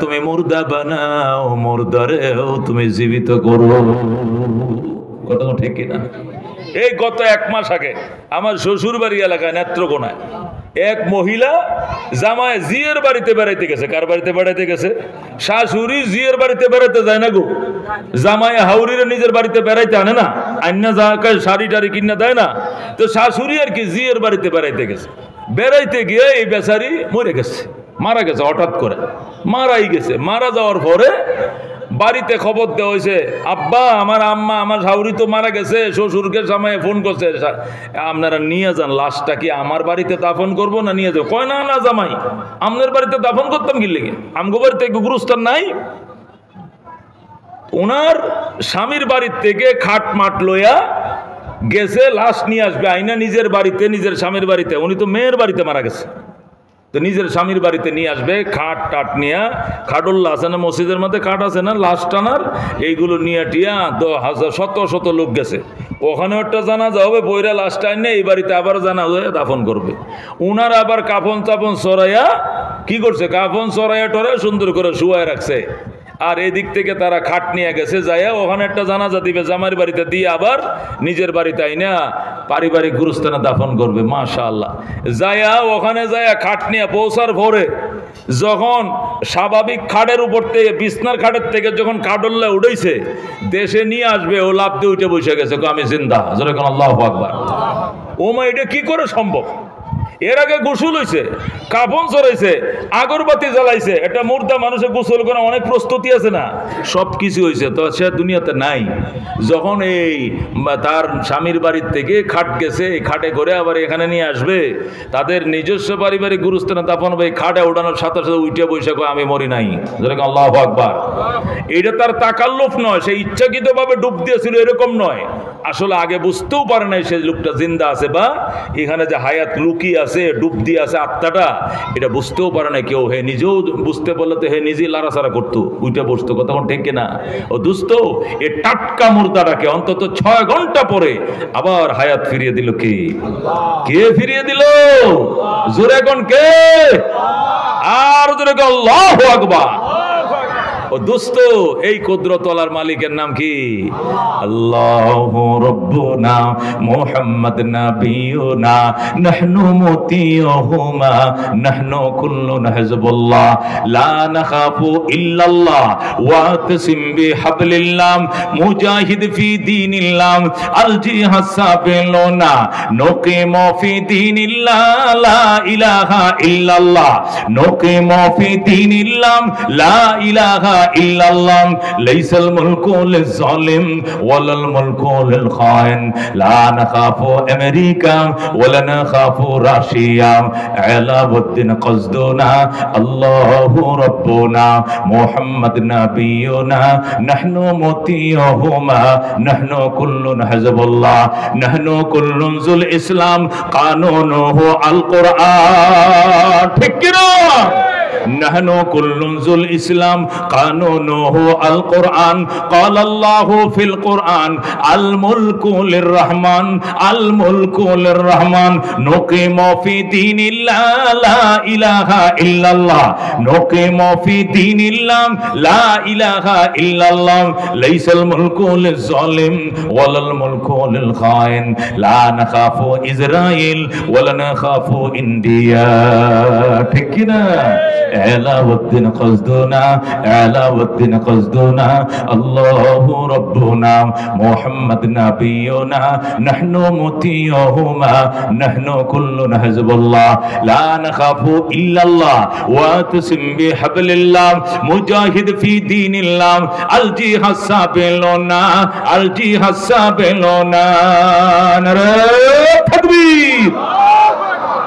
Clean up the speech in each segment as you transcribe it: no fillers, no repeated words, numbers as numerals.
তুমি মুর্দা বানাও, মুর্দারেও তুমি জীবিত করো। কথা ঠিক কিনা? এই গত 1 মাস আগে আমার শ্বশুর বাড়ি এলাকায় নেত্রকোনায় এক মহিলা জামায় জিয়ের বাড়িতে বেড়াইতে গেছে। কার বাড়িতে বেড়াইতে গেছে? শাশুড়ি জিয়ের বাড়িতে বেড়াইতে যায় না গো, জামায় হাউরিরে নিজের বাড়িতে বেড়াইতে আনে না, আইনা যা শাড়ি টাড়ি কিনা দেয় না, তো শাশুড়ি আর কি জিয়ের বাড়িতে বেড়াইতে গেছে। বেড়াইতে গিয়ে এই বেচারি মরে গেছে, মারা গেছে, হঠাৎ করে মারাই গেছে। মারা যাওয়ার পরে বাড়িতে খবর দেওয়া হয়েছে, আব্বা আমার আম্মা আমার শাশুড়ি তো মারা গেছে। শ্বশুরকে জামাই ফোন করছে, আপনারা নিয়ে যান লাশটা, কি আমার বাড়িতে দাফন করবো না নিয়ে যাও? কয় না না জামাই, আপনার বাড়িতে দাফন করতাম কি লেগে, আমগো বাড়িতে গুরুস্থান নাই। ওনার স্বামীর বাড়ির থেকে খাট মাট লইয়া গেছে, লাশ নিয়ে আসবে আইনা নিজের বাড়িতে, নিজের স্বামীর বাড়িতে। উনি তো মেয়ের বাড়িতে মারা গেছে, তো নিজের স্বামীর বাড়িতে নিয়ে আসবে, খাট টাট নিয়ে, খাটুল্লা আছে না মসজিদের মধ্যে, খাট আছে না লাশ টানার, এইগুলো নিয়ে টিয়া শত শত লোক গেছে। ওখানে একটা জানাজা হবে, বইরা লাশটা এনে এই বাড়িতে আবার জানাজা দাফন করবে। উনার আবার কাফন চাপন সরাইয়া কি করছে, কাফন সরাইয়া টরে সুন্দর করে শুয়ায় রাখছে। আর এদিক থেকে তারা খাট নিয়ে গেছে, যাইয়া ওখানে একটা জানাজা দিবে জামাইয়ের বাড়িতে, দিয়ে আবার নিজের বাড়িতে আইনা পারিবারিক গুরুস্থানে দাফন করবে। মাশাআল্লাহ। যাইয়া ওখানে যাইয়া খাট নিয়ে পৌঁছার পরে যখন স্বাভাবিক খাটের উপর থেকে, বিছনার খাটের থেকে যখন খাটল্লা উঠেছে, দেশে নিয়ে আসবে, ও লাফ দিয়ে উঠে বসে গেছে, আমি জিন্দা। যেরকম আল্লাহু আকবার। ও মা, এটা কি করে সম্ভব? এর আগে গোসল হয়েছে, কাফন চড়াইছে, আগরবাতি জ্বালাইছে, এটা মুর্দা মানুষের গোসল করা অনেক প্রস্তুতি আছে না, সব কিছু হয়েছে, তো সে দুনিয়াতে নাই। যখন এই তার স্বামীর বাড়ির থেকে খাট গেছে, এই খাটে করে আবার এখানে নিয়ে আসবে, তাদের নিজস্ব পারিবারিক গুরুস্থানে দাফন হবে। এই খাটে ওঠানোর সাথে সাথে উঠে বসে কয় আমি মরি নাই। যেরকম আল্লাহু আকবার। এটা তার তাকাল্লুফ নয়, সে ইচ্ছাকৃতভাবে ডুব দিয়েছিল এরকম নয়। আসলে আগে বুঝতেও পারে নাই সে লোকটা জিন্দা আছে, বা এখানে যে হায়াত লুকিয়ে আছে, ডুব দিয়ে আছে আত্মাটা, এটা বুঝতেও পারে না কেউ। হে নিজেও বুঝতে পারলে তো হে নিজেই লাড়াচাড়া করতো, উইটা বসতো। কথা ঠিক কিনা? ও দুস্থ, এ টাটকা মুর্দাটাকে অন্তত 6 ঘন্টা পরে আবার হায়াত ফিরিয়ে দিল কে? কে ফিরিয়ে দিল? জোরে কোন কে? আর জোরে কোন আল্লাহু আকবার। ও দুস্থ, এই কুদরতওয়ালার মালিকের নাম কি? আল্লাহু রাব্বুনা মুহাম্মদ নাবিয়ুনা নাহনু মুতিয়ুহুমা নাহনু কুল্লুন হিজবুল্লাহ লা নাখাফু ইল্লাল্লাহ ওয়া তাসিম বিহাবলিল্লাহ মুজাহিদ ফি দীনিল্লাহ আল জিহাদ সাবিলুনা নুকিমু ফি দীনিল্লাহ লা ইলাহা ইল্লাল্লাহ নুকিমু ফি দীনিল্লাহ লা ইলাহা ইল্লাল্লাহ লাইসাল মুলকু লিজ-জালিম ওয়ালাল মুলকু লিল-খাইন লা নাখাফু আমেরিকা ওয়ালা নাখাফু রাশিয়া আলাউদ্দিন কসদুনা আল্লাহু রাব্বুনা মুহাম্মদ নাবিয়ুনা নাহনু মুতিয়ুহুমা নাহনু কুল্লুন হিজবুল্লাহ নাহনু কুল্লুন যুল ইসলাম কানুনুহু আল কুরআন। ঠিক কি না? নাহনু কুল্লুন যুল ইসলাম কানুনুহু আল কুরআন ক্বাল আল্লাহু ফিল কুরআন আল মুলকু লির রহমান আল মুলকু লির রহমান নুকিমু ফি দীনিল্লাহ লা ইলাহা ইল্লাল্লাহ নুকিমু ফি দীনিল্লাহ লা ইলাহা ইল্লাল্লাহ লাইসাল মুলকু লিজ-জালিম ওয়ালাল মুলকু লিল-খাইন লা নাখাফু ইসরাইল ওয়ালা নাখাফু ইন্ডিয়া। ঠিক কি না? আলাউদ্দিন কসদুনা আলাউদ্দিন কসদুনা আল্লাহু রাব্বুনা মুহাম্মদ নাবিয়ুনা নাহনু মুতিয়ুহুমা নাহনু কুল্লুন হিজবুল্লাহ লা নাখাফু ইল্লাল্লাহ ওয়া তাসিম বিহাবলিল্লাহ মুজাহিদ ফি দীনিল্লাহ আল জিহাদ সাবিলুনা আল জিহাদ সাবিলুনা। নারে তাকবীর।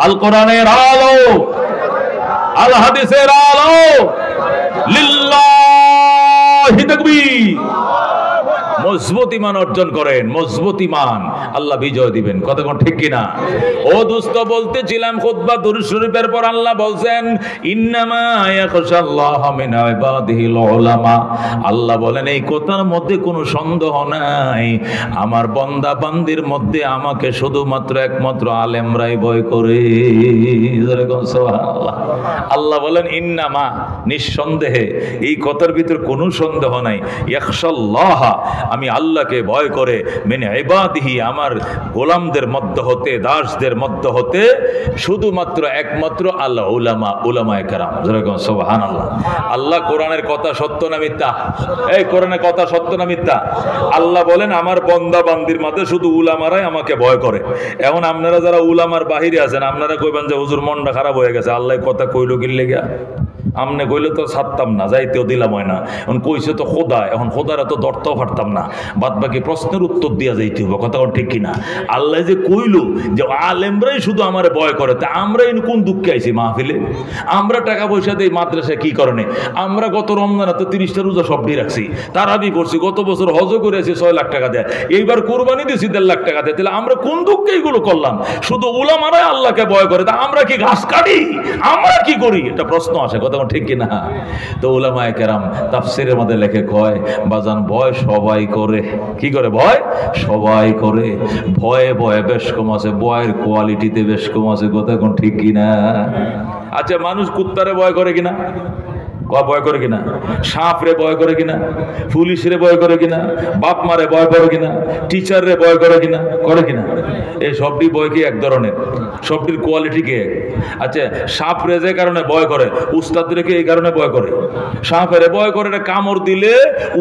আল কোরআনের আলো, আল হাদিসের আলো, লিল্লাহি তাকবীর। মজবুত ঈমান অর্জন করেন, মজবুত ঈমান, আল্লাহ বিজয় দিবেন। কথা কোন ঠিক কিনা? ও দোস্ত, বলতেছিলাম খুতবা দুরূদ শরীফের পর আল্লাহ বলছেন ইন্নামা ইয়াখশাল্লাহা মিন ইবাদিহিল উলামা। আল্লাহ বলেন এই কথার মধ্যে কোনো সন্দেহ নাই, আমার বান্দা বান্দির মধ্যে আমাকে শুধুমাত্র একমাত্র আলেমরাই ভয় করে। সুবহানাল্লাহ। আল্লাহ বলেন ইন্নামা, নিঃসন্দেহে, এই কথার ভিতর কোনো সন্দেহ নাই, ইয়াখশাল্লাহা, আমি আল্লাহকে ভয় করে, মিন ইবাদিহি, আমার গোলামদের মধ্য হতে, দাসদের মধ্য হতে, শুধুমাত্র একমাত্র আল্লাহ উলামা, উলামায়ে কেরাম। যেরকম সুবহানাল্লাহ। আল্লাহ কোরআনের কথা সত্য না মিথ্যা? এই কোরআনের কথা সত্য না মিথ্যা? আল্লাহ বলেন আমার বান্দা বান্দির মধ্যে শুধু উলামারাই আমাকে ভয় করে। এখন আপনারা যারা উলামার বাহিরে আছেন, আপনারা কইবেন যে হুজুর মনটা খারাপ হয়ে গেছে, আল্লাহ কথা কইলো কি লেগা? আমনে কইলে তো ছাড়তাম না, যাইতেও দিলাম হয় না। এখন কইছে তো খোদা, এখন খোদার তো দরটাও পারতাম না, বাদ বাকি প্রশ্নের উত্তর দিয়া যাইতে হবে। কথা ঠিক কিনা? আল্লাহ যে কইলো যে আলেমরাই শুধু আমার ভয় করে, তা আমরা কোন দুঃখে আইছি মাহফিলে? আমরা টাকা পয়সা দেই মাদ্রাসায় কি কারণে? আমরা গত রমজানে তো 30টা রোজা সবটি রাখছি, তারাবি করছি, গত বছর হজও করেছি 6 লাখ টাকা দেয়, এইবার কোরবানি দিয়েছি 1.5 লাখ টাকা দেয়। তাহলে আমরা কোন দুঃখে এইগুলো করলাম? শুধু উলামারাই আল্লাহকে ভয় করে, তা আমরা কি ঘাস কাটি? আমরা কি করি? এটা প্রশ্ন আসে। কথা ঠিক কিনা? তো উলামায়ে কেরাম তাফসীরের মধ্যে লেখে কয় বাজান ভয় সবাই করে। কি করে? ভয় সবাই করে। ভয়ে ভয়ে বেশ কম আছে, ভয়ের কোয়ালিটিতে বেশ কম আছে। কথা কোন ঠিক কিনা? আচ্ছা, মানুষ কুত্তারে ভয় করে কিনা? ভয় করে কিনা? সাপ রে ভয় করে কিনা? পুলিশ রে ভয় করে কিনা? বাপ মারে ভয় করে কিনা? টিচার রে ভয় করে কিনা? করে কিনা? এই সবটি ভয় কি এক ধরনের? সবটির কোয়ালিটি কি এক? আচ্ছা, সাপ রে যে কারণে ভয় করে, উস্তাদ রে এই কারণে ভয় করে। সাপের ভয় করে, কামড় দিলে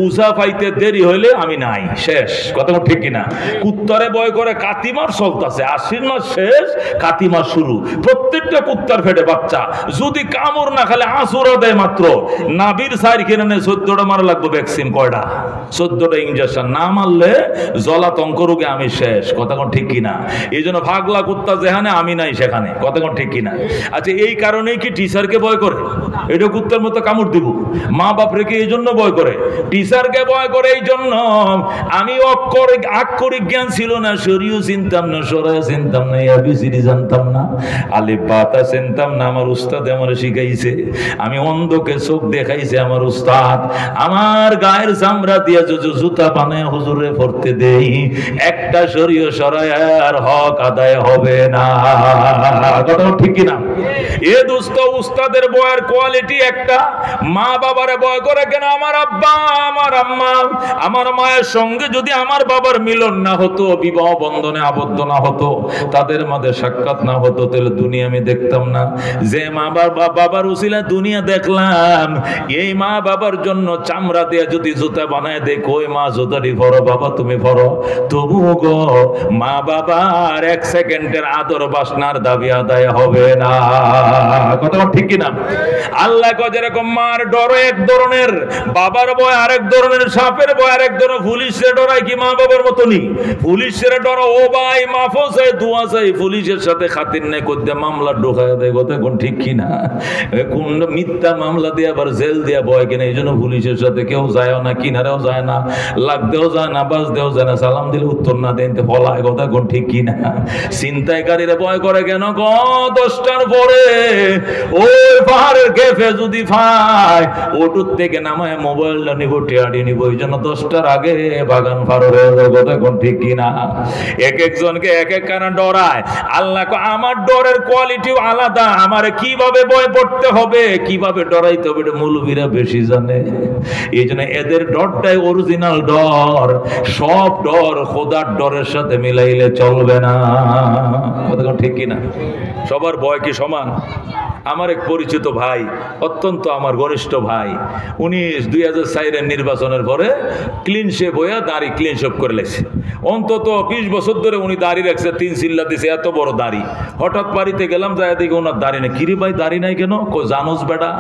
উজা পাইতে দেরি হইলে আমি নাই, শেষ। কথা ঠিক কিনা? কুত্তারে ভয় করে, কাতিমার চলতেছে, আশ্বিন মাস শেষ, কাতিমার শুরু, প্রত্যেকটা কুত্তার ফেটে বাচ্চা, যদি কামড় না খালে আঁচড়া দেয় মাত্র, নাবির সাইর কিনে 14টা মারা লাগবে ভ্যাকসিন। কয়টা? 14টা ইনজেকশন। না মারলে জলাতঙ্ক রোগে আমি শেষ। কথা কোন ঠিক কিনা? এই জন্য ভাগলা কুত্তা যেখানে আমি নাই সেখানে। কথা কোন ঠিক কিনা? আচ্ছা, এই কারণেই কি টিচারকে ভয় করে? এটা কুত্তার মতো কামড় দিব। মা বাপ রেখে এই জন্য ভয় করে, টিচারকে ভয় করে এই জন্য। আমি আক্ষরিক জ্ঞান ছিল না, শরীয় চিনতাম না, সরাই চিনতাম না, এবিসিডি জানতাম না, আলিফ বাতা চিনতাম না, আমার উস্তাদ আমার শিখাইছে। আমি অন্ধকে চোখ দেখাইছে আমার উস্তাদ। আমার গায়ের চামড়া দিয়ে জুতা বানায় হুজুরে পড়তে দেই, একটা শরীয় সরায়ার হক আদায় হবে না। কথা ঠিক কিনা? এ দোস্ত, উস্তাদের বয়ের কোয়ালিটি একটা। মা বাবারে ভয় করে কেন? আমার আব্বা, আমার আম্মা, আমার মায়ের সঙ্গে যদি আমার বাবার মিলন না হতো, বিবাহ বন্ধনে আবদ্ধ না হতো, তাদের মধ্যে সাক্ষাৎ না হতো, তাহলে দুনিয়া আমি দেখতাম না। যে মা বাবার উসিলা দুনিয়া দেখলাম, এই মা বাবার জন্য চামড়া দিয়ে যদি জুতা বানায় দেখো, ওই মা জুতাটি পরো, বাবা তুমি পরো, তবু গো মা বাবার 1 সেকেন্ডের আদর বাসনার দাবি আদায় হবে না। কথা ঠিক কিনা? আল্লাহ কয় যেরকম মার ডর এক ধরনের, বাবার ভয় আরেক ধরনের, সাপের ভয় আরেক ধরনের। পুলিশের ডরাই কি মা বাবার মতনই? পুলিশের ডর ও ভাই মাফও চাই, দোয়া চাই, পুলিশের সাথে খাতির নাই করতে মামলা ঢোকায় দেয়। কথা কোন ঠিক কিনা? কোন মিথ্যা মামলা দিয়ে আবার জেল দিয়া ভয় কিনা। এই জন্য পুলিশের সাথে কেউ যায় না, কিনারেও যায় না, লাগতেও যায় না, বাজতেও যায় না, সালাম দিলে উত্তর না দেন ফলায়। কথা কোন ঠিক কিনা? ছিনতাইকারীরা ভয় করে কেন? 10টার পরে ওই পাহাড়ের গেফে যদি পায়, ওটুর থেকে নামায় মোবাইলটা নিব, টেয়ারি নিব, এই জন্য 10টার আগে বাগান পার হয়ে যাবে। কথা কোন ঠিক কিনা? এক একজনকে এক এক কারণে ডরায়। আল্লাহ আমার ডরের কোয়ালিটিও আলাদা। আমার কিভাবে ভয় পড়তে হবে, কিভাবে ডরাইতে হবে, এটা মৌলবীরা বেশি জানে। এই জন্য এদের ডরটাই অরিজিনাল ডর। সব ডর খোদার ডরের সাথে মিলাইলে চলবে না। কথা ঠিক কিনা? সবার ভয় কি সমান? আমার এক পরিচিত ভাই, অত্যন্ত আমার ঘনিষ্ঠ ভাই, উনি 2004 নির্বাচনের পরে ক্লিন শেভ হয়ে দাড়ি ক্লিন শেভ করে লেছে। অন্তত 20 বছর ধরে উনি দাড়ি রাখছে, 3 চিল্লা দিছে, এত বড় দাড়ি। হঠাৎ বাড়িতে গেলাম, যায় দেখি ওনার দাড়ি নেই। কিরে ভাই দাড়ি নাই কেন? জানোস বেটা,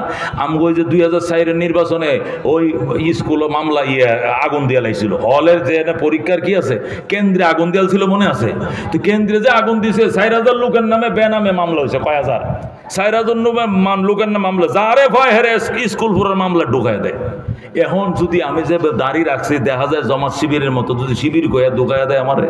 আমি ওই যে 2004 নির্বাচনে ওই স্কুলে মামলা আগুন দিয়া লাইছিল। হলের যে পরীক্ষার কি আছে, কেন্দ্রে আগুন দেওয়াল ছিল মনে আছে? তো কেন্দ্রে যে আগুন দিছে, 4000 লোকের নামে বেনামে মামলা হয়েছে, কয় হাজার। সাইরা জন্য লোকের না মামলা যারে ভয় হেরে স্কুল পুরার মামলা ঢুকায় দেয়। এখন যদি আমি যে দাঁড়িয়ে রাখছি দেখা যায় জমাত শিবিরের মতো যদি শিবির কয়া ঢুকায় দেয় আমারে,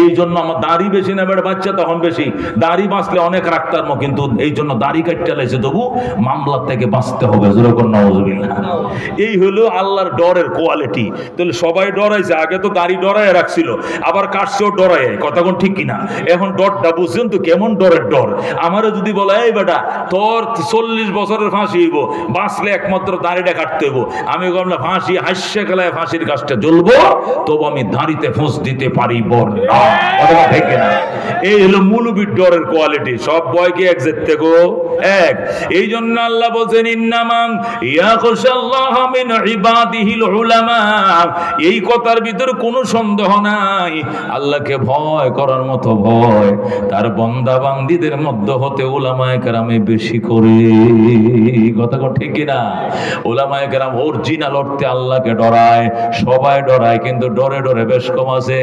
এই জন্য আমার দাড়ি বেশি না বেড়ে বাচ্চা তখন বেশি দাড়ি বাঁচলে অনেক রাখতাম, কিন্তু এই জন্য দাড়ি কাটতে লাইছে তবু মামলার থেকে বাঁচতে হবে। যেরকম নওয়াজুবিল্লাহ। এই হলো আল্লাহর ডরের কোয়ালিটি। তাহলে সবাই ডরাইছে, আগে তো দাড়ি ডরায় রাখছিল, আবার কাটছেও ডরায়, কথা কোন ঠিক কিনা? এখন ডরটা বুঝছেন তো কেমন ডরের ডর। আমারও যদি বলে এই বেটা তোর 40 বছরের ফাঁসি হইব, বাঁচলে একমাত্র দাড়িটা কাটতে হইব, আমি বললাম না ফাঁসি হাস্য খেলায় ফাঁসির গাছটা জ্বলবো, তবু আমি দাড়িতে ফোঁস দিতে পারিব না। এই হলো মৌলবীর ডরের কোয়ালিটি। সব বয়কে এক যেতে গো এক। এই জন্য আল্লাহ বলছেন ইন্নামাম ইয়াখশাল্লাহা মিন ইবাদিহিল উলামা। এই কথার ভিতর কোনো সন্দেহ নাই, আল্লাহকে ভয় করার মতো ভয় তার বান্দা বান্দীদের মধ্যে হতে উলামায়ে কেরামে বেশি করে। কথা ঠিক কিনা? উলামায়ে কেরাম অরিজিনাল অর্থে আল্লাহকে ডরায়, সবাই ডরায়, কিন্তু ডরে ডরে বেশ কম আছে।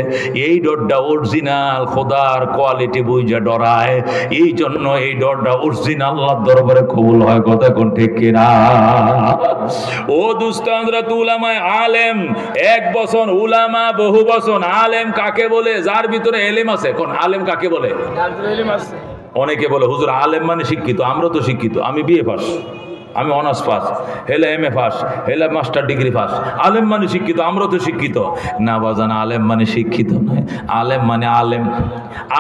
এই ডরটা অরিজিনাল খোদার কোয়ালিটি বুঝা ডরায়, এই জন্য এই ডরটা অরিজিনাল আল্লাহর দরবারে কবুল হয়। কথা কোন ঠিক কিনা? ও দুস্তানরা তো উলামায়ে আলেম এক বছর, উলামা বহু বছর। আলেম কাকে বলে? যার ভিতরে এলেম আছে। কোন আলেম কাকে বলে? অনেকে বলে হুজুর আলেম মানে শিক্ষিত। আমরা তো শিক্ষিত, আমি বিএ পাস, আমি অনার্স পাস, হেলে এম এ পাস, হেলে মাস্টার ডিগ্রি পাস। আলেম মানে শিক্ষিত, আমরা তো শিক্ষিত না বাজান। আলেম মানে শিক্ষিত নয়, আলেম মানে আলেম।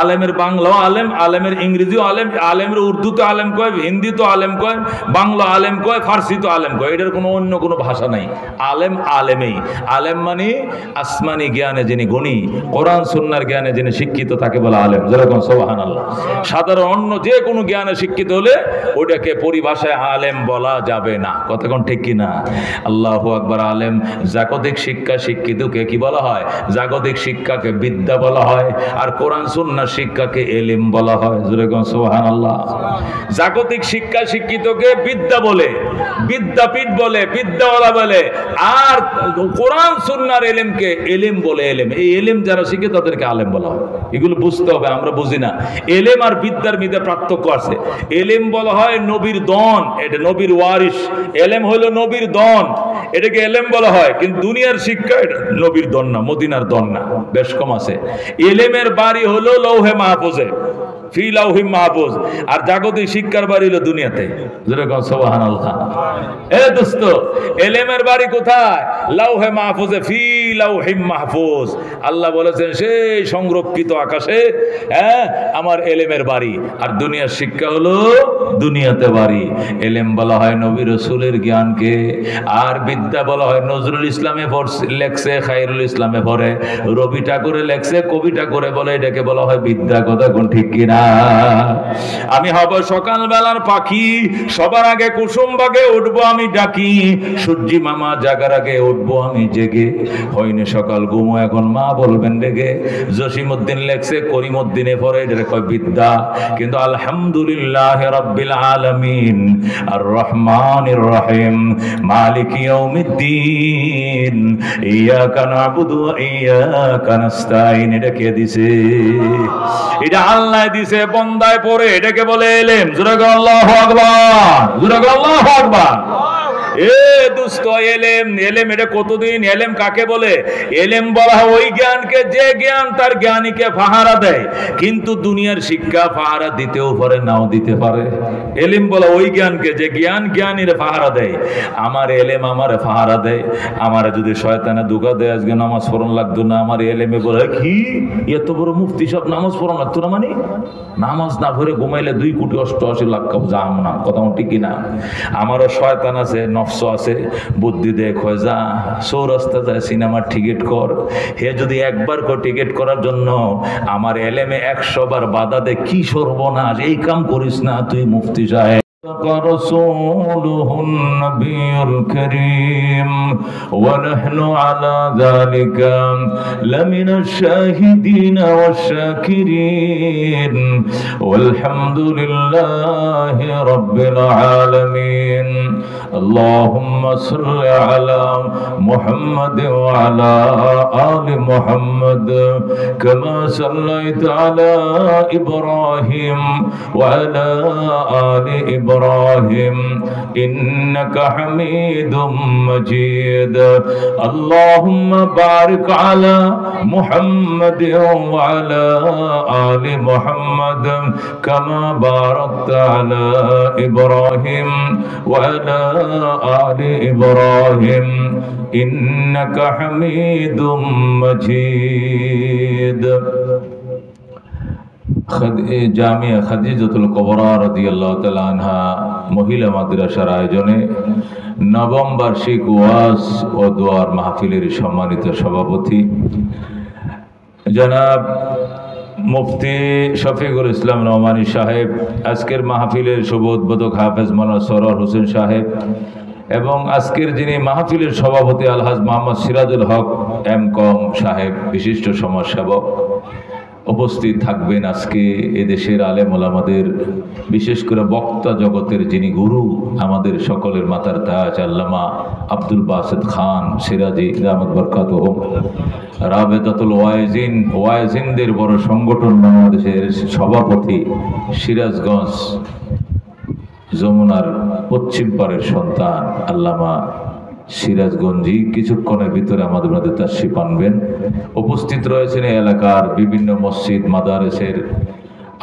আলেমের বাংলাও আলেম, আলেমের ইংরেজিও আলেম, আলেমের উর্দু তো আলেম কয়, হিন্দি তো আলেম কয়, বাংলা আলেম কয়, ফার্সি তো আলেম কয়। এটার কোনো অন্য কোনো ভাষা নাই। আলেম আলেমেই। আলেম মানে আসমানি জ্ঞানে যিনি গুণী, কোরআন সুন্নাহর জ্ঞানে যিনি শিক্ষিত তাকে বলে আলেম। যেরকম সুবহানাল্লাহ। সাধারণ অন্য যে কোনো জ্ঞানে শিক্ষিত হলে ওটাকে পরিভাষায় আলেম বলা যাবে না। কথা কোন ঠিক কিনা? আল্লাহু আকবার। আলেম জাগতিক শিক্ষা শিক্ষিতকে কি বলা হয়? জাগতিক শিক্ষাকে বিদ্যা বলা হয়, আর কোরআন সুন্নাহ শিক্ষাকে ইলম বলা হয়। জোরে কোন সুবহানাল্লাহ। জাগতিক শিক্ষা শিক্ষিতকে বিদ্যা বলে, বিদ্যাপীঠ বলে, বিদ্যাওয়ালা বলে, আর কোরআন সুন্নাহর ইলমকে ইলম বলে। ইলম, এই ইলম যারা শিখে তাদেরকে আলেম বলা হয়। এগুলো বুঝতে হবে, আমরা বুঝি না। ইলম আর বিদ্যার মধ্যে পার্থক্য আছে। ইলম বলা হয় নবীর দন, এটা নবীর ওয়ারিস। এলেম হলো নবীর দন, এটাকে এলেম বলা হয়। কিন্তু দুনিয়ার শিক্ষা এটা নবীর দন না, মদিনার দন না, বেশ কম আছে। এলেমের বাড়ি হলো লৌহে মাহফুজে, ফি লাউহি মাহফুজ। আর জাগতিক শিক্ষার বাড়ি হলো দুনিয়াতে। যেরকম সুবহানাল্লাহ। এ দোস্ত, এলেমের বাড়ি কোথায়? লাউহে মাহফুজে, ফি লাউহি মাহফুজ। আল্লাহ বলেছেন সেই সংরক্ষিত আকাশে আমার এলেমের বাড়ি। আর দুনিয়ার শিক্ষা হলো দুনিয়াতে বাড়ি। এলেম বলা হয় নবী রাসূলের জ্ঞানকে, আর বিদ্যা বলা হয় নজরুল ইসলামে লেখছে, খায়রুল ইসলামে পড়ে, রবি ঠাকুরে লেখছে, কবি ঠাকুরে বলে, এটাকে বলা হয় বিদ্যা। কথা কোন ঠিক কিনা? আমি হব সকাল বেলার পাখি, সবার আগে কুসুম বাগে উঠবো আমি ডাকি, সূর্যি মামা জাগার আগে উঠবো আমি জেগে, হয়নি সকাল ঘুমো এখন মা বলবেন ডেকে। জসিমউদ্দিন লেখছে, করিমউদ্দিনে পড়ে, এটা কয় বিদ্যা। কিন্তু আলহামদুলিল্লাহ রাব্বিল আলামিন আর রহমানির রহিম মালিক ইয়াউমিদ্দিন ইয়াকা না'বুদু ওয়া ইয়াকা নাস্তাইন, এটা কে দিছে? এটা আল্লাহ দিছে, বন্দায় পড়ে, এটাকে বলে এলেম। জোরে বলো আল্লাহু আকবার, জোরে বলো আল্লাহু আকবার। এ দোস্ত, এলেম, এলেম এটা কতদিন? এলেম কাকে বলে? এলেম বলা হয় ওই জ্ঞানকে যে জ্ঞান তার জ্ঞানীকে পাহারা দেয়। কিন্তু দুনিয়ার শিক্ষা পাহারা দিতেও পারে, নাও দিতে পারে। এলেম বলা ওই জ্ঞানকে যে জ্ঞান জ্ঞানীর পাহারা দেয়। আমার এলেম আমারে পাহারা দেয়। আমারে যদি শয়তানে ধোঁকা দেয় আজকে নামাজ পড়ন লাগতো না, আমার এলেমে বলে কি এত বড় মুফতি সব নামাজ পড়ন লাগতো না, মানে নামাজ না পড়ে ঘুমাইলে 2,88,00,000 জাহাম নাম। কথা ঠিক কিনা? আমারও শয়তান আছে, নফস আছে, বুদ্ধি দেখ হয়ে যা চৌরাস্তা যায় সিনেমার টিকিট কর। হে যদি একবার টিকিট করার জন্য আমার এলেমে 100 বার বাধা দে, কি সর্বনাশ, এই কাম করিস না তুই মুফতি সাহেব। رسوله النبي الكريم ونحن على ذلك لمن الشاهدين والشاكرين والحمد لله رب العالمين اللهم صل على محمد وعلى آل محمد كما صليت على إبراهيم وعلى آل إبراهيم إنك حميد مجيد اللهم بارك على محمد وعلى آل محمد كما باركت على إبراهيم وعلى آل إبراهيم إنك حميد مجيد জামিয়া খাদিজাতুল কুবরা রাদিয়াল্লাহু তাআলা আনহা মহিলা মাদ্রাসার আয়োজনে নবম বার্ষিক ওয়াজ ও দোয়ার মাহফিলের সম্মানিত সভাপতি জনাব মুফতি শফিকুল ইসলাম নোমানী সাহেব, আজকের মাহফিলের শুভ উদ্বোধক হাফেজ মাওলানা সরওয়ার হোসেন সাহেব এবং আজকের যিনি মাহফিলের সভাপতি আলহাজ মোহাম্মদ সিরাজুল হক এম কম সাহেব, বিশিষ্ট সমাজসেবক উপস্থিত থাকবেন। আজকে এদেশের আলেম ওলামাদের, বিশেষ করে বক্তা জগতের যিনি গুরু, আমাদের সকলের মাথার তাজ আল্লামা আব্দুল বাসেত খান সিরাজি দামাত বরকাতুহুম, রাবেতাতুল ওয়াইজিনদের বড় সংগঠন বাংলাদেশের সভাপতি, সিরাজগঞ্জ যমুনার পশ্চিম পাড়ের সন্তান আল্লামা সিরাজগঞ্জি কিছুক্ষণের ভিতরে আমাদের মধ্যে তাশরিফ আনবেন। উপস্থিত রয়েছেন এই এলাকার বিভিন্ন মসজিদ মাদারেসের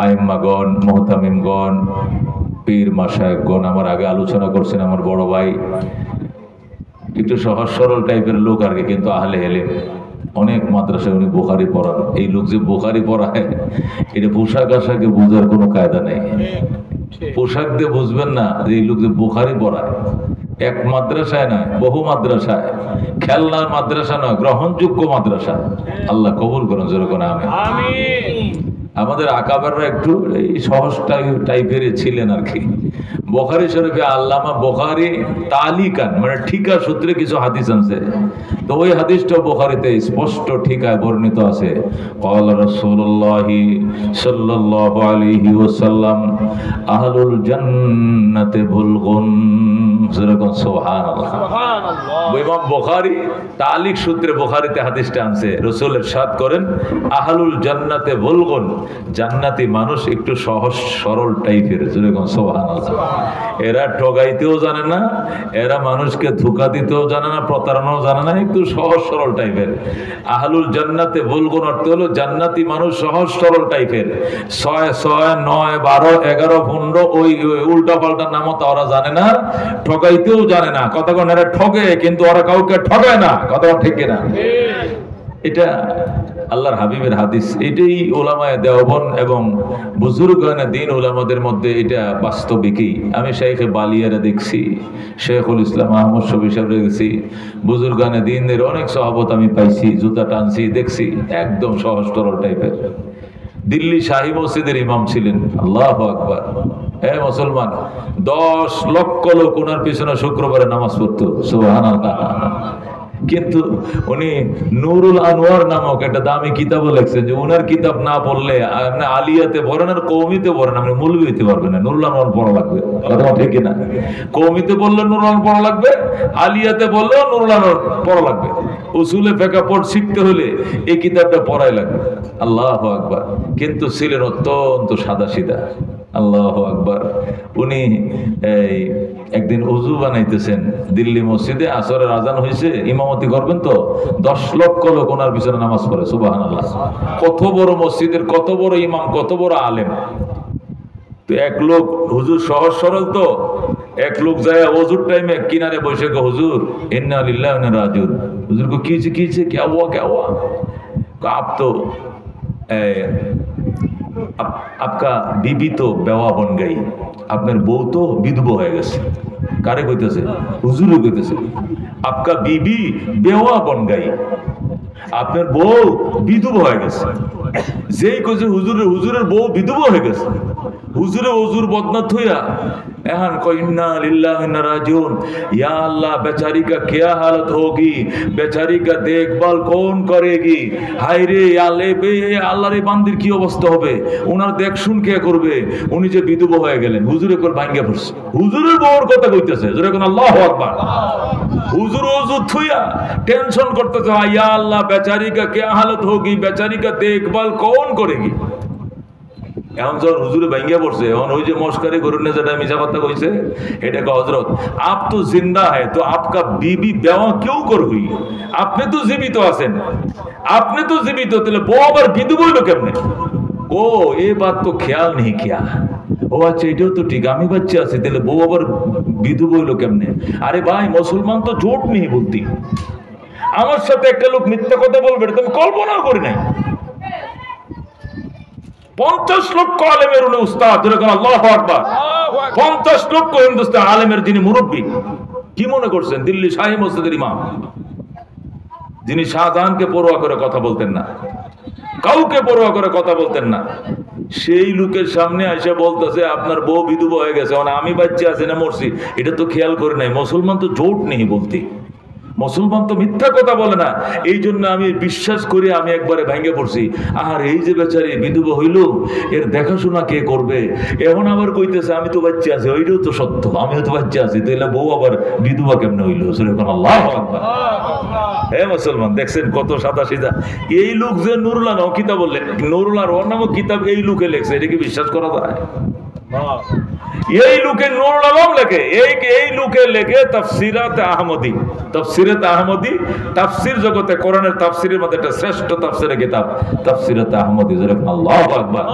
আইম্মাগণ, মোহতামিমগণ, পীর মাশায়েখগণ। আমার আগে আলোচনা করছেন আমার বড় ভাই, একটু সহজ সরল টাইপের লোক আর কি, কিন্তু আহলে এলেম, অনেক মাদ্রাসায় উনি বুখারি পড়ান। এই লোক যে বুখারি পড়ায়, এটা পোশাক আশাকে বোঝার কোনো কায়দা নেই। পোশাক দিয়ে বুঝবেন না যে এই লোক যে বুখারি পড়ায়। এক মাদ্রাসায় নয়, বহু মাদ্রাসায়, খেলনার মাদ্রাসা নয়, গ্রহণযোগ্য মাদ্রাসা। আল্লাহ কবুল করুন, যেরকম আমিন। আমাদের আকাবাররা একটু এই সহজ টাইপের ছিলেন আর কি। বুখারী শরীফে আল্লামা বুখারী তালিকান মানে ঠিকা সূত্রে কিছু হাদিস আছে, তো ওই হাদিসটা বুখারীতে স্পষ্ট ঠিকায় বর্ণিত আছে। ক্বালা রাসূলুল্লাহি সাল্লাল্লাহু আলাইহি ওয়াসাল্লাম আহলুল জান্নাতি বুলগুন, যেরকম সুবহানাল্লাহ। ইমাম বুখারী তালিক সূত্রে বুখারীতে হাদিসটা আনছে। রাসূল ইরশাদ করেন আহলুল জান্নাতে বুলগুন, জান্নাতি মানুষ একটু সহজ সরল টাইপের, যেরকম সুবহানাল্লাহ। এরা ঠগাইতেও জানে না, এরা মানুষকে ধোঁকা দিতেও জানে না, প্রতারণাও জানে না, একটু সহজ সরল টাইপের। আহলুল জান্নাতে বুলগুন অর্থ হলো জান্নাতি মানুষ সহজ সরল টাইপের। 6, 9, 12, 11, 15 ওই উল্টা পাল্টা নামও তা ওরা জানে না, ঠগাইতেও জানে না। কতক্ষণ এরা ঠগে, কিন্তু ওরা কাউকে ঠগায় না। কতক্ষণ ঠিক কিনা? এটা আল্লাহর হাবিবের হাদিস। এটাই ওলামায়ে দেওবন্দ এবং বুজুর্গানে দ্বীন ওলামাদের মধ্যে এটা বাস্তবিকই। আমি শাইখে বালিয়ারে দেখছি, শেখুল ইসলাম আহমদ শফি সাহেব দেখছি, বুজুর্গানে দ্বীনের অনেক সাহাবত আমি পাইছি, জুতা টানছি, দেখছি, একদম সহজ সরল টাইপের। দিল্লি শাহী মসজিদের ইমাম ছিলেন। আল্লাহু আকবার। হে মুসলমান, 10 লক্ষ লোক ওনার পিছনে শুক্রবারে নামাজ পড়তো। সুবহানাল্লাহ। কিন্তু উনি নুরুল আনোয়ার নামক একটা দামি কিতাবও লিখছেন, যে উনার কিতাব না পড়লে আপনি আলিয়াতে পড়েন আর কওমিতে পড়েন, আপনি মৌলবি হইতে পারবেন না। নুরুল আনোয়ার পড়া লাগবে। কথা ঠিক না? কওমিতে পড়লে নুরুল আনোয়ার পড়া লাগবে, আলিয়াতে পড়লেও নুরুল আনোয়ার পড়া লাগবে। উসুলে ফিকহ পড় শিখতে হলে এই কিতাবটা পড়াই লাগবে। আল্লাহু আকবার। কিন্তু ছিলেন অত্যন্ত সাদাসিধা। আল্লাহু আকবার। উনি একদিন ওযু বানাইতেছেন দিল্লি মসজিদে, আসরের আজান হয়েছে, ইমামতি করবেন তো 10 লক্ষ লোক ওনার পিছনে নামাজ পড়ে। সুবহানাল্লাহ। কত বড় মসজিদের, কত বড় ইমাম, কত বড় আলেম। তো এক লোক, হুজুর সহজ সরল তো, এক লোক যায় ওযুর টাইমে কিনারে বসে গো, হুজুর ইন্না লিল্লাহি ওয়া ইন্না ইলাইহি রাজিউন। হুজুর কো কি হয়েছে, क्या हुआ? आप तो आपका बीबी तो बेवा बन गई, আপনার বউ তো বিধবা হয়ে গেছে। কারে কইতেছে? হুজুরে কইতেছে। आपका बीबी बेवा बन गई, আপনার বউ বিধবা হয়ে গেছে। যেই কইছে হুজুরের বউ বিধবা হয়ে গেছে, হুজুরে ওজুর বদনাত হইয়া एहन को इन्ना लिल्लाहि व इन्ना राजिऊन। या अल्लाह बेचारी का क्या हालत होगी, बेचारी का देखभाल कौन करेगी। हाय रे আল্লাহর এই বান্দির কি অবস্থা হবে, ওনার দেখশুন কে করবে। উনি যে বিধবা হয়ে গেলেন, হুজুরে কল ভাঙ্গা পড়ছে, হুজুরের বউর কথা কইতেছে, যেরকম আল্লাহু আকবার। হুজুর ওযু থুইয়া টেনশন করতেছে, ইয়া আল্লাহ বেচারি কা क्या हालत होगी, बेचारी का देखभाल कौन करेगी। এখন যখন হুজুরে ভাঙ্গা পড়ছে, এখন ওই যে মস্কারি করুন না, যেটা মিছা কথা কইছে, এটা কা হযরত আপ তো জিন্দা है तो आपका बीबी बेवा क्यों कर हुई, আপনি তো জীবিত আছেন, আপনি তো জীবিত, তাহলে বউ আবার বিধবা হইল কেমনে। ও এই বাত তো খেয়াল नहीं किया। ও আচ্ছা এটাও তো ঠিক, আমি বাচ্চা আছি, তাহলে বউ আবার বিধবা হইল কেমনে। আরে ভাই মুসলমান তো জোট নেই বলতি, আমার সাথে একটা লোক মিথ্যা কথা বলবে এটা আমি কল্পনাও করি নাই। 50 লক্ষ আলেমের উনি উস্তাদ, যেরকম আল্লাহু আকবার। 50 লক্ষ হিন্দুস্তান আলেমের যিনি মুরব্বী, কি মনে করছেন দিল্লি শাহী মসজিদের ইমাম, যিনি শাহজাহানকে পরোয়া করে কথা বলতেন না, কাউকে পরোয়া করে কথা বলতেন না, সেই লোকের সামনে এসে বলতেছে আপনার বউ বিধবা হয়ে গেছে, মানে আমি বাচ্চা আছি না মরছি এটা তো খেয়াল করে নাই। মুসলমান তো জোট নেই বলতে, মুসলমান তো মিথ্যা কথা বলে না। এই জন্য আমি বিশ্বাস করি, আমি একবারে ভেঙে পড়ছি। আর এই যে বেচারি বিধবা হইল, এর দেখাশোনা কে করবে। এখন আবার কইতেছে আমি তো বাচ্চা আছি, ওইটাও তো সত্য, আমিও তো বাচ্চা আছি, তাহলে বউ আবার বিধবা কেমনে হইল। আল্লাহু আকবার। হে মুসলমান, দেখছেন কত সাদা সিধা। এই লোক যে নুরুল্লাহ নাম কিতাব বললেন, নুরুল্লাহ ওর নামক কিতাব এই লোকে লেখছে, এটা কি বিশ্বাস করা যায়? এই লোকে নুরুল আলম লেখে, এই লোকে লেখে তাফসিরাতে আহমদী। তাফসিরাতে আহমদী তাফসির জগতে কোরআনের তাফসিরের মধ্যে একটা শ্রেষ্ঠ তাফসিরের কিতাব তাফসিরাতে আহমদী। আল্লাহু আকবার।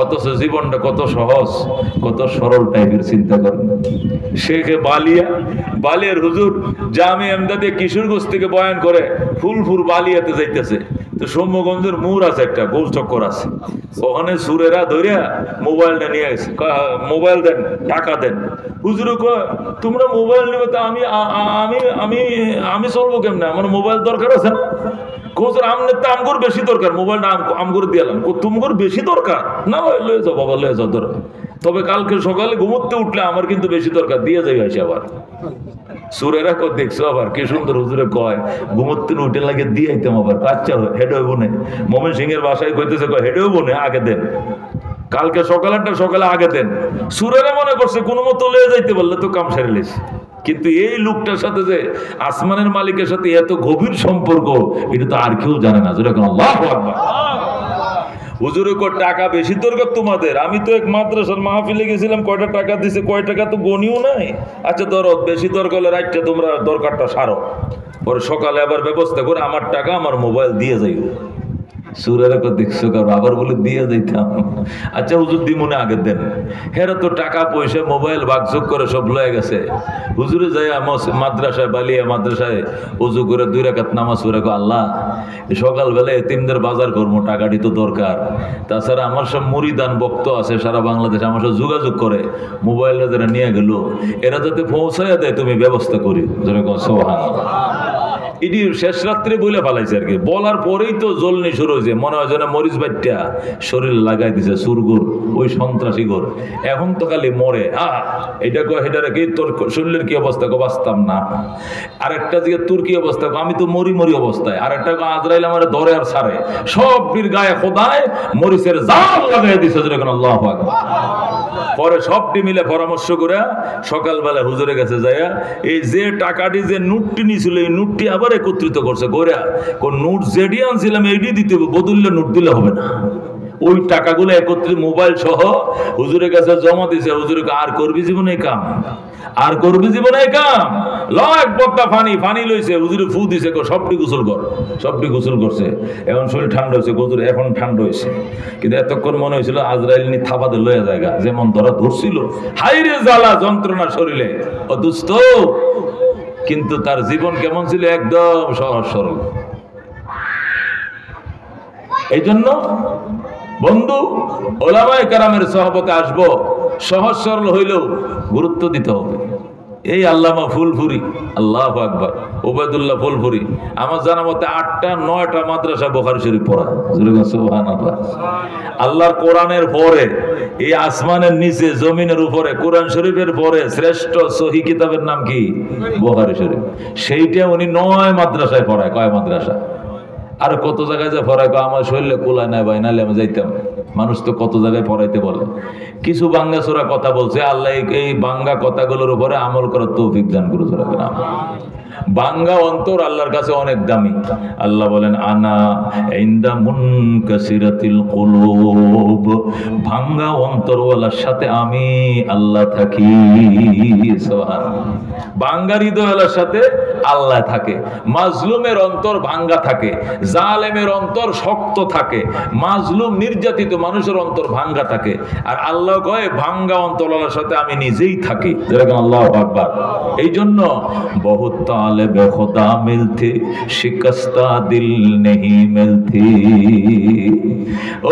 অথচ জীবনটা কত সহজ, কত সরল টাইপের, চিন্তা করেন। শেখে বালিয়ার হুজুর জামে এমদাদে কিশোরগঞ্জ থেকে বয়ান করে ফুলপুর বালিয়াতে যাইতেছে, তো সৌম্যগঞ্জের মোড় আছে, একটা গোল চক্কর আছে, ওখানে সুরেরা ধরিয়া মোবাইলটা নিয়ে গেছে, মোবাইল দেন, টাকা দেন। হুজুরে কয় তোমরা মোবাইল নেবে, তা আমি আমি আমি আমি চলবো কেমনে, আমার মোবাইল দরকার আছে না। কোথার আমনের তো আমগর বেশি দরকার, মোবাইলটা আমগর দিলাম, তুমগর বেশি দরকার না, লয়ে যাও বাবা, লয়ে যাও ধরো, তবে কালকে সকালে ঘুমোতে উঠলে আমার কিন্তু বেশি দরকার, দিয়ে যাই আসে। আবার সুরেরা দেখছো আবার কি সুন্দর, হুজুরে কয় ঘুমোতে উঠে লাগে দিয়ে আইতাম, আবার আচ্ছা হেডে বনে মোমেন সিং এর বাসায় কইতেছে হেডেও বনে আগে দেন, কালকে সকালে আগে দেন। সুরেরা মনে করছে কোনো মতো লয়ে যাইতে পারলে তো কাম সেরে লেছে। কিন্তু এই লোকটার সাথে যে আসমানের মালিকের সাথে এত গভীর সম্পর্ক, এটা তো আর কেউ জানে না। যেরকম আল্লাহু আকবার। হুজুরে কয় টাকা বেশি দরকার তোমাদের, আমি তো এক মাদ্রাসার মাহফিলে গেছিলাম, কয়টা টাকা দিছে, কয় টাকা তো গনিও নাই। আচ্ছা ধরো বেশি দরকার হলে রাইটটা তোমরা দরকারটা সারো, পরে সকালে আবার ব্যবস্থা করে আমার টাকা আমার মোবাইল দিয়ে যাই। সুরেরা দেখছো আবার বলে দিয়ে যাইতাম, আচ্ছা হুজুর দিমনে আগে দেন। হেরা তো টাকা পয়সা মোবাইল ভাগযোগ করে সব লয়ে গেছে। হুজুরে যাই মাদ্রাসায় বালিয়া মাদ্রাসায় উজু করে 2 রাকাত নামাজ পড়ে, আল্লাহ সকালবেলা এতিমদের বাজার করবো, টাকাটি তো দরকার। তাছাড়া আমার সব মুরিদান ভক্ত আছে সারা বাংলাদেশে, আমার সাথে যোগাযোগ করে, মোবাইলটা যারা নিয়ে গেল এরা যাতে পৌঁছাইয়া দেয় তুমি ব্যবস্থা করি। যেরকম সুবহানাল্লাহ। এটি শেষ রাত্রে বলে ফেলাইছে আর কি, বলার পরেই তো জ্বলনি শুরু হয়েছে, মনে হয় যেন মরিচ বাট্টা শরীর লাগাই দিছে সুরগুর, ওই সন্ত্রাসী গোর। এখন তো খালি মরে, এটা কয় হেটা রেখে তোর শরীরের কি অবস্থা, কো বাঁচতাম না। আরেকটা দিকে তোর কি অবস্থা, আমি তো মরি অবস্থায়। আরেকটা আজরাইল আমার ধরে আর ছাড়ে, সব বীর গায়ে খোদায় মরিচের জাল লাগাই দিছে। যেরকম আল্লাহু আকবার। পরে সবটি মিলে পরামর্শ করে সকালবেলা হুজুরের কাছে যাইয়া এই যে টাকাটি যে নোটটি নিয়েছিল এই নোটটি আবার একত্রিত করছে, গোরা কোন নোট যেটি আনছিলাম এইটি দিতে হবে, বদললে নোট দিলে হবে না। ওই টাকাগুলো একত্রিত মোবাইল সহ হুজুরের কাছে জমা দিছে। হুজুরকে আর করবি জীবনে কাম, আর করবি জীবনে কাম, ল এক বক্তা ফানি লইছে, হুজুরে ফু দিছে, সবটি গোসল কর, সবটি গোসল করছে। এখন শরীর ঠান্ডা হয়েছে, হুজুর এখন ঠান্ডা হয়েছে, কিন্তু এতক্ষণ মনে হয়েছিল আজরাইল নি থাবাতে লয়ে জায়গা, যেমন ধরা ধরছিল, হাইরে জ্বালা যন্ত্রণা শরীরে, ও দুস্থ। কিন্তু তার জীবন কেমন ছিল, একদম সহজ সরল। এই জন্য বন্ধু ওলামায়ে কেরামের সহবতে আসবো, সহজ সরল হইলেও গুরুত্ব দিতে হবে। এই আল্লামা ফুলপুরি, আল্লাহু আকবার, ওবায়দুল্লাহ ফুলপুরি, আমার জানা মতে 8টা 9টা মাদ্রাসা বুখারী শরীফ পড়া। সুবহানাল্লাহ। আল্লাহর কোরআনের পরে, এই আসমানের নিচে জমিনের উপরে কোরআন শরীফের পরে শ্রেষ্ঠ সহিহ কিতাবের নাম কি? বুখারী শরীফ। সেইটা উনি 9 মাদ্রাসায় পড়ায়। কয় মাদ্রাসা? আর কত জায়গায় যে পড়ায়, আমার শরীরে কোলায় নাই ভাই, নাহলে আমি যাইতাম। মানুষ তো কত জায়গায় পড়াইতে বলে। কিছু বাঙ্গা চোরা কথা বলছে, আল্লাহ এই বাঙ্গা কথাগুলোর উপরে আমল করার তৌফিক দান করে। বাঙ্গা অন্তর আল্লাহর কাছে অনেক দামি। আল্লাহ বলেন, আনা ইনদা মুনকাসিরাতিল কুলুব, ভাঙ্গা অন্তরওয়ালার সাথে আমি আল্লাহ থাকি। সুবহানাল্লাহ। ভাঙ্গা হৃদয়ওয়ালার সাথে আল্লাহ থাকে। মাজলুমের অন্তর ভাঙ্গা থাকে, জালেমের অন্তর শক্ত থাকে, মাজলুম নির্যাতিত মানুষের অন্তর ভাঙ্গা থাকে। আর আল্লাহ কয়, ভাঙ্গা অন্তরওয়ালার সাথে আমি নিজেই থাকি। যেরকম আল্লাহু আকবার। এই জন্য বহুত तालिब खुदा मिलते शिकस्ता दिल नहीं मिलती।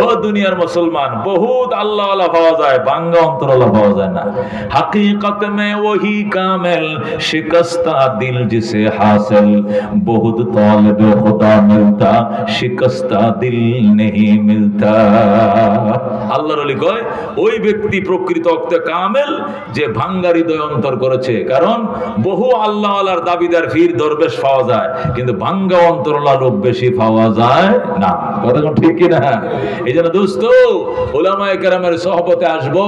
ও দুনিয়ার মুসলমান, বহুত আল্লাহ ওয়ালা পাওয়া যায়, ভাঙ্গা অন্তর ওয়ালা পাওয়া যায় না। हकीकत में वही कामिल शिकस्ता दिल जिसे हासिल, बहुत तालिब खुदा मिलता शिकस्ता दिल नहीं मिलता। আল্লাহর ওলি কয়, ওই ব্যক্তি প্রকৃত অর্থে কামেল যে ভাঙ্গা হৃদয় অন্তর করেছে। কারণ বহু আল্লাহ ওয়ালার দাবিদার ফির দরবেশ পাওয়া যায়, কিন্তু ভাঙ্গা অন্তরওয়ালা লোক বেশি পাওয়া যায় না। কথা ঠিক কি না? এই জন্য দোস্ত, উলামায়ে কেরামের সোহবতে আসবো,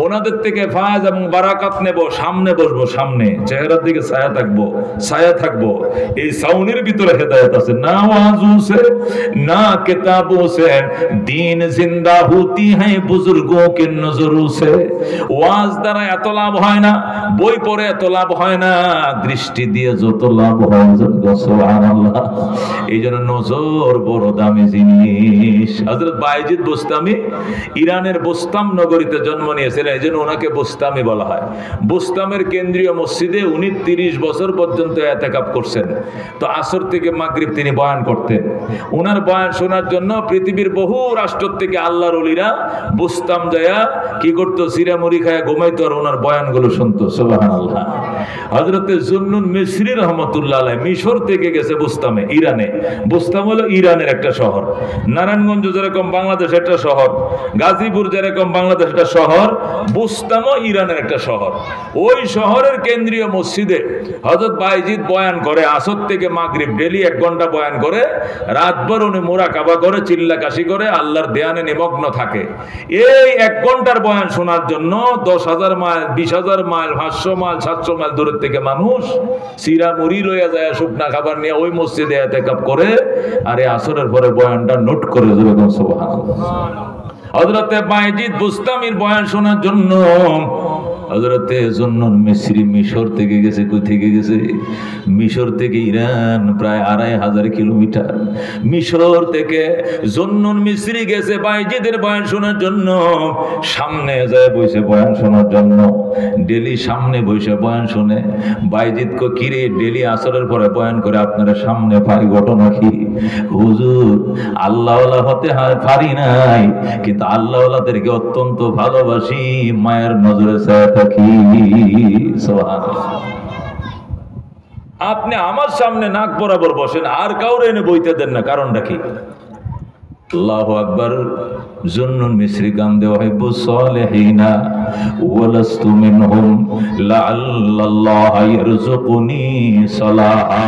ওনাদের থেকে ফায়দ এবং বারাকাত নেব, সামনে বসবো, সামনে চেহারার দিকে ছায়া থাকবো। এই সাউনের ভিতরে হেদায়েত আছে। না ওয়াজু সে না কিতাবো সে দ্বীন জিন্দা হতি হ্যায় বুজুর্গোं के नजरों से। ওয়াজ দ্বারা এত লাভ হয় না, বই পড়ে এত লাভ হয় না, দৃষ্টি দিয়ে যত লাভ হয়। সুবহানাল্লাহ। এই জন্য নজর বড় দামি জিনিস। হযরত বায়েজিদ বুস্তামি ইরানের বুস্তাম নগরীতে জন্ম নিয়েছিলেন, এই জন্য ওনাকে বুস্তামি বলা হয়। বুস্তামের কেন্দ্রীয় মসজিদে উনি 30 বছর পর্যন্ত ইতিকাফ করছেন। তো আসর থেকে মাগরিব তিনি বয়ান করতেন। ওনার বয়ান শোনার জন্য পৃথিবীর বহু রাষ্ট্র থেকে আল্লাহর ওলিরা বুস্তাম যায়া কি করতো? সিরা মুড়ি খায়া ঘুমাইতো আর ওনার বয়ানগুলো শুনতো। সুবহানাল্লাহ। হযরতে জুন্নুন মিসরি রহমাতুল্লাহ আলাইহি মিশর থেকে গেছে বুস্তামে, ইরানে। বুস্তাম হলো ইরানের একটা শহর। নারায়ণগঞ্জ যেরকম বাংলাদেশ একটা শহর, গাজীপুর যেরকম বাংলাদেশ একটা শহর, বুস্তামও ইরানের একটা শহর। ওই শহরের কেন্দ্রীয় মসজিদে হযরত বায়েজিদ বয়ান করে, আসর থেকে মাগরিব ডেলি 1 ঘন্টা বয়ান করে। রাতভর উনি মুরাকাবা করে, চিল্লাকাশি করে, আল্লাহর ধ্যানে নিমগ্ন থাকে। এই 1 ঘন্টার বয়ান শোনার জন্য 10,000 মাইল, 20,000 মাইল, 500 মাইল, 700 মাইল দূরের থেকে মানুষ সিরা মুড়ি লইয়া যায়, শুকনা খাবার নিয়ে ওই মসজিদে ইতিকাফ করে। আর এই আসরের পরে বয়ানটা নোট করে দেবে। সুবহানাল্লাহ। হযরতে বায়েজিদ বুস্তামির বয়ান শোনার জন্য হযরতে জুন্নুন মিসরি মিশর থেকে গেছে। কই থেকে গেছে? মিশর থেকে ইরান প্রায় 2,500 কিলোমিটার। মিশর থেকে জুন্নুন মিসরি গেছে বায়েজিদের বয়ান শোনার জন্য। সামনে যায় বসে বয়ান শোনার জন্য, ডেলি সামনে বসে বয়ান শুনে। বায়েজিদ কো কিরে ডেলি আসরের পরে বয়ান করে আপনারা সামনে পাই, ঘটনা কি? হুজুর আল্লাহওয়ালা হতে পারি নাই, কিন্তু আল্লাহওয়ালাদেরকে অত্যন্ত ভালোবাসি, মায়ের নজরে ছায়া থাকি। সুবহানাল্লাহ। আপনি আমার সামনে নাক বরাবর বসেন, আর কাউরে এনে বইতে দেন না, কারণটা কি? আল্লাহু আকবার। জুন্নুন মিসরি গান দেওয়া হিব্বু সালেহিনা ওয়ালাস্তু মিনহুম লাআল্লাল্লাহ ইয়ারযুকুনি সালাহা।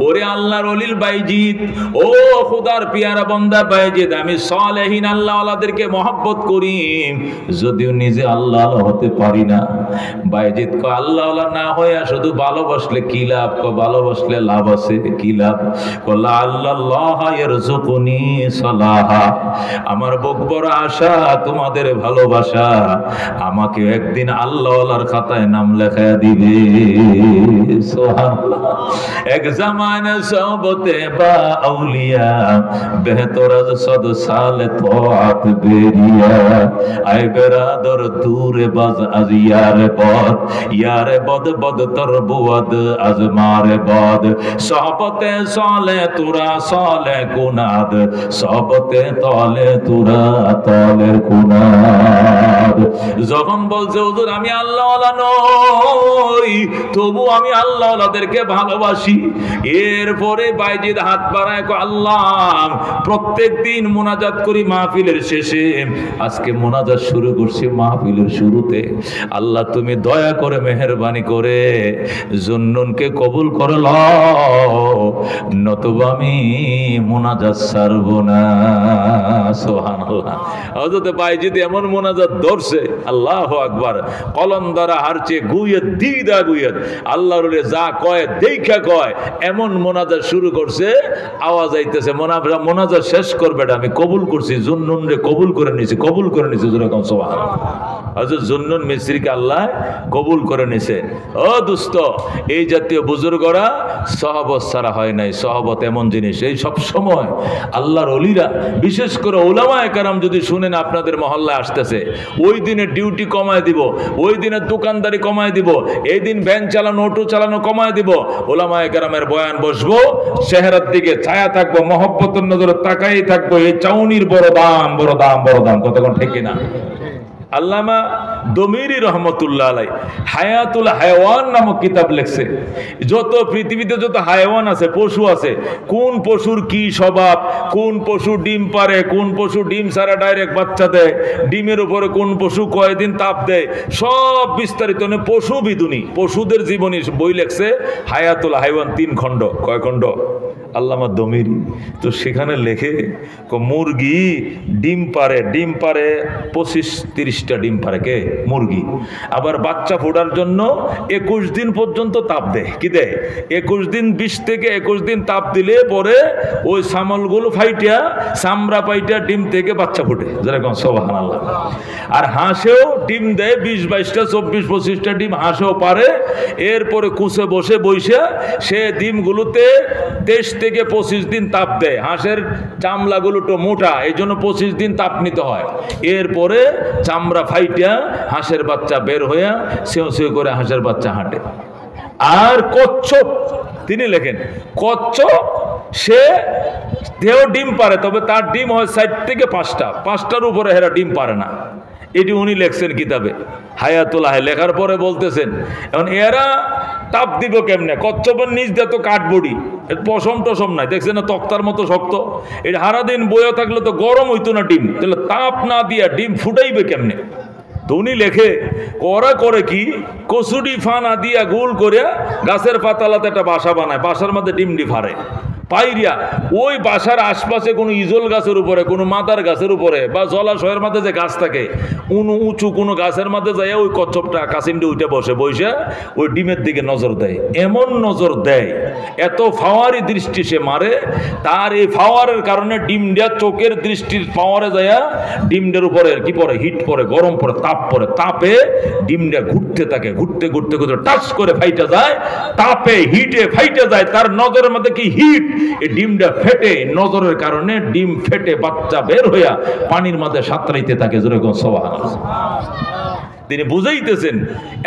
ওরে আল্লাহর ওলিল বায়েজিদ, ও খোদার পিয়ারা বান্দা বায়েজিদ, আমি সালেহিন আল্লাহওয়ালাদেরকে মহব্বত করি, যদিও নিজে আল্লাহ হতে পারি না। বায়েজিদ কো আল্লাহওয়ালা না হইয়া শুধু ভালোবাসলে কি লাভ? কো ভালোবাসলে লাভ আছে। কি লাভ? কো লাআল্লাল্লাহ ইয়ারযুকুনি সালাহা। আমার বুক বড় আশা, তোমাদের ভালোবাসা আমাকে একদিন আল্লাহওয়ালার খাতায় নাম লেখায়া দিবে। সুবহানাল্লাহ। এক জামানা সবতে বা আউলিয়া বেহতর আজ সদ সালে তোয়াত বেরিয়া আই বেরাদর দূরে বাজ আজ ইয়ারে বদ বদ তর বুয়াদ আজ মারে বদ সহবতে সালে তুরা সালে কুনাদ সহবতে তলে তুরা তলের কুনাদ। যখন বলছে হুজুর আমি আল্লাহ ওয়ালা নই, তবু আমি আল্লাহ ওয়ালাদেরকে ভালোবাসি। এরপরে বাইজিদ হাত বাড়ায় কয় আল্লাহ প্রত্যেক দিন মোনাজাত করি মাহফিলের শেষে, আজকে মোনাজাত শুরু করছি মাহফিলের শুরুতে। আল্লাহ তুমি দয়া করে মেহেরবানি করে জুন্নুনকে কবুল করে লও, নতুবা আমি মোনাজাত ছাড়ব না। সুবহানাল্লাহ। হযরত বাইজিদ এমন মোনাজাত ধরছে, আল্লাহু আকবার, কলম দ্বারা হারছে গুইয়ে দিদা গুইয়ে আল্লাহর যা কয় দেখা কয় এমন মোনাজাত শুরু করছে, আওয়াজ আইতেছে মোনাজাত শেষ করবে এটা আমি কবুল করছি, জুন্নুন রে কবুল করে নিছি, কবুল করে নিছি। যেরকম সুবহানাল্লাহ। হযরত জুন্নুন মিসরিকে আল্লাহ কবুল করে নিছে। ও দোস্ত, এই জাতীয় বুজুর্গরা সহবত ছাড়া হয় নাই। সহবত এমন জিনিস, এই সব সময় আল্লাহর ওলিরা, বিশেষ করে উলামায়ে কেরাম যদি শুনেন আপনাদের মহল্লায় আসতেছে, ওই দিনে ডিউটি কমায় দিব, ওই দিনের দোকানদারি কমায় দিব, এই দিন ভ্যান চালানো অটো চালানো কমায় দিব, উলামায়ে কেরামের বয়ান বসবো, চেহারার দিকে ছায়া থাকবো, মহব্বতের নজরে তাকাই থাকবো। এই চাউনির বড় দাম, বড় দাম, বড় দাম, কতক্ষণ ঠিক কিনা? আল্লামা দমিরি রহমতুল্লাহ আলাই হায়াতুল হায়াওয়ান নামক কিতাব লিখছে। যত পৃথিবীতে যত হায়াওয়ান আছে, পশু আছে, কোন পশুর কি স্বভাব, কোন পশু ডিম পারে, কোন পশু ডিম ছাড়া ডাইরেক্ট বাচ্চা দেয়, ডিমের উপরে কোন পশু কয়দিন তাপ দেয়, সব বিস্তারিত পশু বিদুনি, পশুদের জীবনী বই লেখছে হায়াতুল হায়াওয়ান, 3 খণ্ড। কয় খণ্ড? আল্লামা দমিরি। তো সেখানে লেখে মুরগি ডিম পারে 25-30টা ডিম পারে, কে? মুরগি। আবার বাচ্চা ফোটার জন্য 21 দিন পর্যন্ত তাপ দেয়। কি দেয়? 21 দিন, 20 থেকে 21 দিন তাপ দিলে পরে ওই সামলগুলো ফাইটিয়া, চামড়া পাইটা ডিম থেকে বাচ্চা ফোটে। যেরকম সুবহানাল্লাহ। আর হাঁসেও ডিম দেয় 20-22টা, 24-25টা ডিম হাঁসেও পারে। এরপরে কুচে বসে সে ডিমগুলোতে 23 থেকে 25 দিন তাপ দেয়। হাঁসের চামড়াগুলো তো মোটা, এই জন্য 25 দিন তাপ নিতে হয়। এরপরে চামড়া ফাইটিয়া হাঁসের বাচ্চা বের হইয়া সেও সেও করে হাঁসের বাচ্চা হাঁটে। আর কচ্ছপ, তিনি লেখেন কচ্ছপ সে দেহ ডিম পারে, তবে তার ডিম হয় 4 থেকে 5টার উপরে হেরা ডিম পারে না। এটি উনি লেখছেন কিতাবে হায়াতুল্লাহ। লেখার পরে বলতেছেন এখন এরা তাপ দিব কেমনে? কচ্ছপের নিচ দিয়ে তো কাঠবডি, পশম টসম নাই, দেখছেন না তক্তার মতো শক্ত। এটা সারাদিন বয়ে থাকলে তো গরম হইতো না ডিম, তাহলে তাপ না দিয়া ডিম ফুটাইবে কেমনে? তো উনি লেখে ওরা করে কি, কচুরি ফানা দিয়া গোল করে গাছের পাতালাতে একটা বাসা বানায়, বাসার মধ্যে ডিমডি ফারে পাইরিয়া। ওই বাসার আশপাশে কোনো ইজল গাছের উপরে, কোনো মাদার গাছের উপরে বা জলাশয়ের মধ্যে যে গাছ থাকে, উঁচু কোনো গাছের মধ্যে যাইয়া ওই কচ্ছপটা কাসিমডি উঠে বসে ওই ডিমের দিকে নজর দেয়। এমন নজর দেয়, এত ফাওয়ারি দৃষ্টি সে মারে, তার এই ফাওয়ারের কারণে ডিমটা চোখের দৃষ্টির পাওয়ারে যাইয়া ডিমটার উপরে কি পড়ে? হিট পড়ে, গরম পড়ে, তাপ পড়ে। তাপে ডিমটা ঘুরতে থাকে, ঘুরতে ঘুরতে ঘুরতে টাচ করে ফাইটা যায়, তাপে হিটে ফাইটা যায়। তার নজরের মধ্যে কি হিট, এই ডিমটা ফেটে, নজরের কারণে ডিম ফেটে বাচ্চা বের হইয়া পানির মধ্যে সাঁতরাইতে থাকে। যেরকম সুবহানাল্লাহ। তিনি বুঝাইতেছেন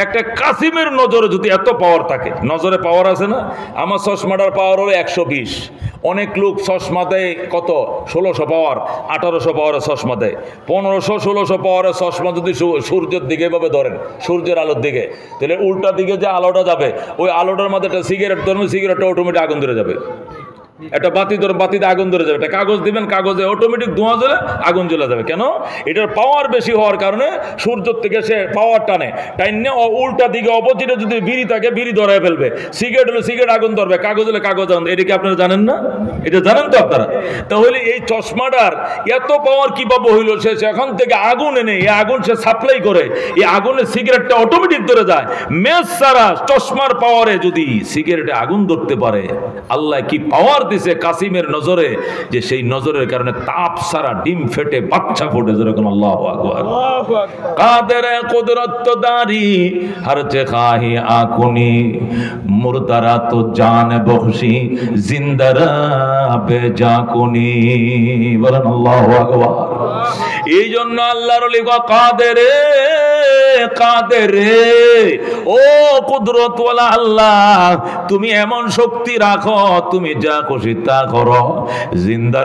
একটা কাসিমের নজরে যদি এত পাওয়ার থাকে, নজরে পাওয়ার আছে না? আমার চশমাটার পাওয়ার হলো 120। অনেক লোক চশমা দেয় কত? 1600 পাওয়ার, 1800 পাওয়ারের চশমা দেয়। 1500-1600 পাওয়ারের চশমা যদি সূর্যের দিকে এভাবে ধরেন, সূর্যের আলোর দিকে, তাহলে উল্টা দিকে যে আলোটা যাবে, ওই আলোটার মধ্যে একটা সিগারেট ধরবেন, সিগারেটটা অটোমেটিক আগুন ধরে যাবে। একটা বাতি ধরুন, বাতিতে আগুন ধরে যাবে। একটা কাগজ দিবেন, কাগজে অটোমেটিক ধোঁয়া জ্বলে আগুন জ্বলে যাবে। কেন? এটার পাওয়ার বেশি হওয়ার কারণে সূর্য থেকে সে পাওয়ার টানে, টাইনে উল্টা দিকে অপোজিটে যদি বিড়ি থাকে, বিড়ি ধরায় ফেলবে। সিগারেট হলে সিগারেট আগুন ধরবে, কাগজ হলে কাগজ আগুন। এটা কি আপনারা জানেন না? এটা জানেন তো আপনারা? তাহলে এই চশমাটার এত পাওয়ার কিভাবে হইল? সে সেখান থেকে আগুন এনে এই আগুন সে সাপ্লাই করে, এই আগুনে সিগারেটটা অটোমেটিক ধরে যায়। মেজ ছাড়া চশমার পাওয়ারে যদি সিগারেটে আগুন ধরতে পারে, আল্লাহ কি পাওয়ার দিছে কাসিমের নজরে যে সেই নজরের কারণে তাপ সারা ডিম ফেটে বাচ্চা ফুটে, যেরকম আল্লাহু আকবার। কাদের কুদরত দারি হর চে খাহি আকুনি মুরদারা তো জান বখশি জিন্দারা বেজাকুনি, বলেন আল্লাহু আকবার। এই জন্য আল্লাহর ওলি কাদের কাদের ও কুদরত ওয়ালা আল্লাহ, তুমি এমন শক্তি রাখো, তুমি যা খুশি তা করো, জিন্দার